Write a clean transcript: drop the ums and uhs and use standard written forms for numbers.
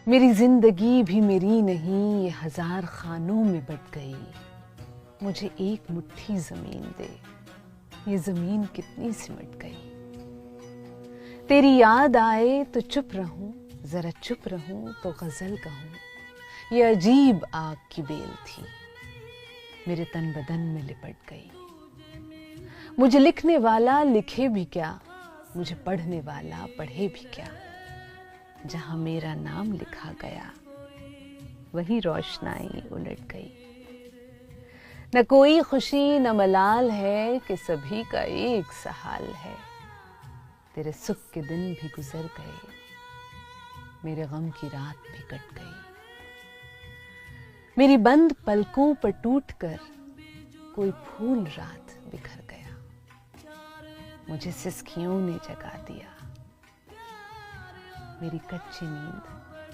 मेरी जिंदगी भी मेरी नहीं, ये हजार खानों में बट गई। मुझे एक मुट्ठी जमीन दे, ये जमीन कितनी सिमट गई। तेरी याद आए तो चुप रहूं, जरा चुप रहूं तो गजल कहूं। ये अजीब आग की बेल थी, मेरे तन बदन में लिपट गई। मुझे लिखने वाला लिखे भी क्या, मुझे पढ़ने वाला पढ़े भी क्या। जहां मेरा नाम लिखा गया, वही रोशनाई उलट गई। न कोई खुशी न मलाल है कि सभी का एक सा हाल है। तेरे सुख के दिन भी गुजर गए, मेरे गम की रात भी कट गई। मेरी बंद पलकों पर टूटकर कोई फूल रात बिखर गया। मुझे सिसकियों ने जगा दिया, मेरी कच्ची नींद